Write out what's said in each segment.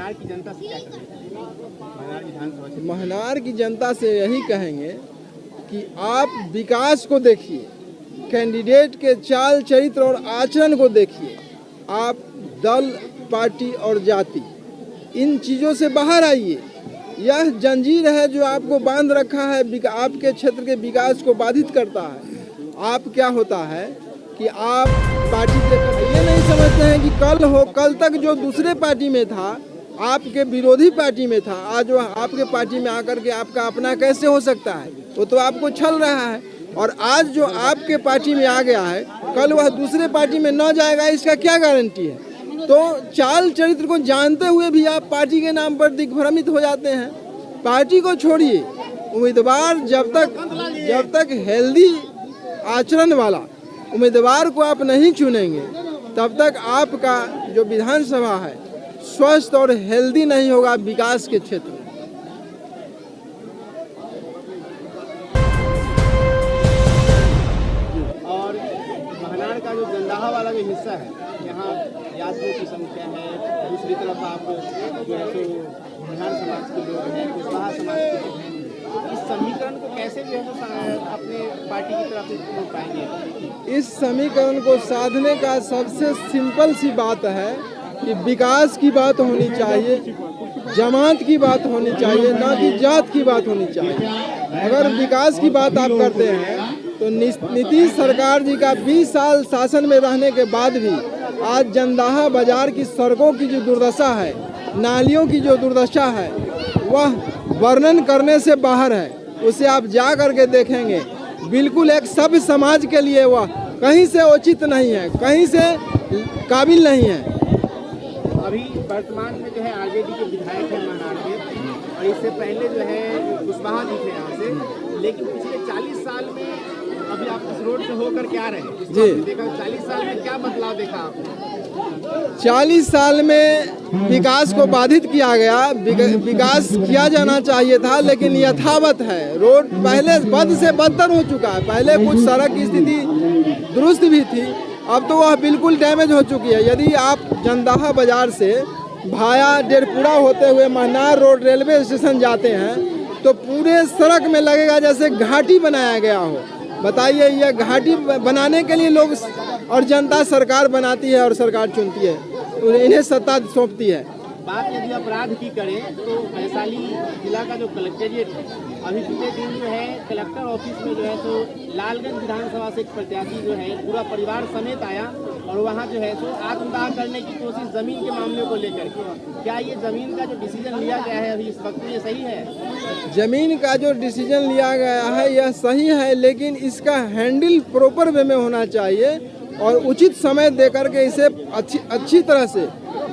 महनार की जनता से क्या कहेंगे? महनार विधानसभा क्षेत्र महनार की जनता से यही कहेंगे कि आप विकास को देखिए, कैंडिडेट के चाल चरित्र और आचरण को देखिए। आप दल, पार्टी और जाति, इन चीज़ों से बाहर आइए। यह जंजीर है जो आपको बांध रखा है, आपके क्षेत्र के विकास को बाधित करता है। आप क्या होता है कि आप पार्टी के ये नहीं समझते हैं कि कल तक जो दूसरे पार्टी में था, आपके विरोधी पार्टी में था, आज वो आपके पार्टी में आकर के आपका अपना कैसे हो सकता है? वो तो आपको छल रहा है। और आज जो आपके पार्टी में आ गया है, कल वह दूसरे पार्टी में न जाएगा, इसका क्या गारंटी है? तो चाल चरित्र को जानते हुए भी आप पार्टी के नाम पर दिग्भ्रमित हो जाते हैं। पार्टी को छोड़िए, उम्मीदवार जब तक हेल्दी आचरण वाला उम्मीदवार को आप नहीं चुनेंगे, तब तक आपका जो विधानसभा है स्वस्थ और हेल्दी नहीं होगा विकास के क्षेत्र में। और महनार का जो जंदाहा वाला जो हिस्सा है, यहाँ यात्रियों की संख्या है, दूसरी तरफ आप जो है तो बिहार समाज के लोग हैं, कुशवाहा समाज के लोग हैं, इस समीकरण को कैसे जो है अपने पार्टी की तरफ से छोड़ पाएंगे? इस समीकरण को साधने का सबसे सिंपल सी बात है कि विकास की बात होनी चाहिए, जमात की बात होनी चाहिए, ना कि जात की बात होनी चाहिए। अगर विकास की बात आप करते हैं तो नीतीश सरकार जी का 20 साल शासन में रहने के बाद भी आज जंदाहा बाजार की सड़कों की जो दुर्दशा है, नालियों की जो दुर्दशा है, वह वर्णन करने से बाहर है। उसे आप जा करके देखेंगे, बिल्कुल एक सभ्य समाज के लिए वह कहीं से उचित नहीं है, कहीं से काबिल नहीं है। अभी वर्तमान में जो है आरजेडी के विधायक हैं महनार के, और इससे पहले जो है कुशवाहा जी थे यहाँ से, लेकिन पिछले 40 साल में अभी आप इस रोड से होकर के आ रहे हैं जी, देखा 40 साल में क्या बदलाव देखा आपने? 40 साल में विकास को बाधित किया गया, विकास किया जाना चाहिए था, लेकिन यथावत है। रोड पहले बद से बदतर हो चुका है। पहले कुछ सड़क की स्थिति दुरुस्त भी थी, अब तो वह बिल्कुल डैमेज हो चुकी है। यदि आप जंदाहा बाजार से भाया डेरपुरा होते हुए महनार रोड रेलवे स्टेशन जाते हैं तो पूरे सड़क में लगेगा जैसे घाटी बनाया गया हो। बताइए, यह घाटी बनाने के लिए लोग और जनता सरकार बनाती है और सरकार चुनती है, इन्हें सत्ता सौंपती है। बात यदि अपराध की करें तो वैशाली जिला का जो कलेक्ट्रेट है, अभी पिछले दिन जो है कलेक्टर ऑफिस में जो है तो लालगंज विधानसभा से एक प्रत्याशी जो है पूरा परिवार समेत आया और वहाँ जो है तो आत्मदाह करने की कोशिश जमीन के मामले को लेकर के। क्या ये जमीन का जो डिसीजन लिया गया है अभी इस वक्त ये सही है? जमीन का जो डिसीजन लिया गया है यह सही है, लेकिन इसका हैंडल प्रॉपर वे में होना चाहिए और उचित समय देकर के इसे अच्छी तरह से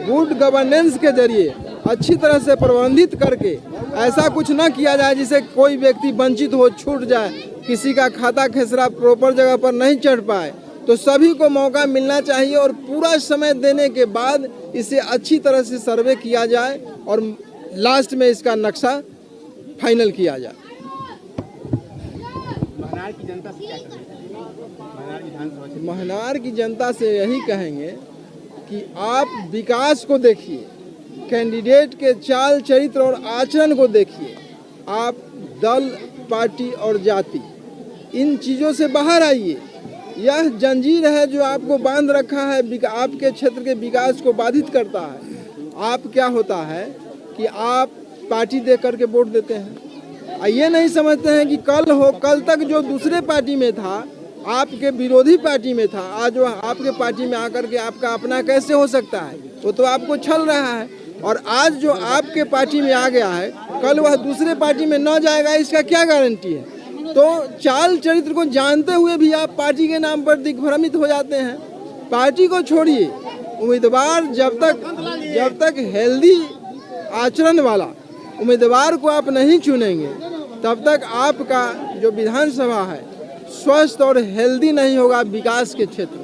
गुड गवर्नेंस के जरिए अच्छी तरह से प्रबंधित करके ऐसा कुछ ना किया जाए जिससे कोई व्यक्ति वंचित हो, छूट जाए, किसी का खाता खेसरा प्रॉपर जगह पर नहीं चढ़ पाए। तो सभी को मौका मिलना चाहिए और पूरा समय देने के बाद इसे अच्छी तरह से सर्वे किया जाए और लास्ट में इसका नक्शा फाइनल किया जाए। महनार की जनता से क्या कहेंगे? महनार की जनता से यही कहेंगे कि आप विकास को देखिए, कैंडिडेट के चाल चरित्र और आचरण को देखिए। आप दल, पार्टी और जाति, इन चीज़ों से बाहर आइए। यह जंजीर है जो आपको बांध रखा है, आपके क्षेत्र के विकास को बाधित करता है। आप क्या होता है कि आप पार्टी देख करके वोट देते हैं, ये नहीं समझते हैं कि कल तक जो दूसरे पार्टी में था, आपके विरोधी पार्टी में था, आज वो आपके पार्टी में आकर के आपका अपना कैसे हो सकता है? वो तो आपको छल रहा है। और आज जो आपके पार्टी में आ गया है, कल वह दूसरे पार्टी में न जाएगा, इसका क्या गारंटी है? तो चाल चरित्र को जानते हुए भी आप पार्टी के नाम पर दिग्भ्रमित हो जाते हैं। पार्टी को छोड़िए, उम्मीदवार जब तक हेल्दी आचरण वाला उम्मीदवार को आप नहीं चुनेंगे, तब तक आपका जो विधानसभा है स्वस्थ और हेल्दी नहीं होगा विकास के क्षेत्र में।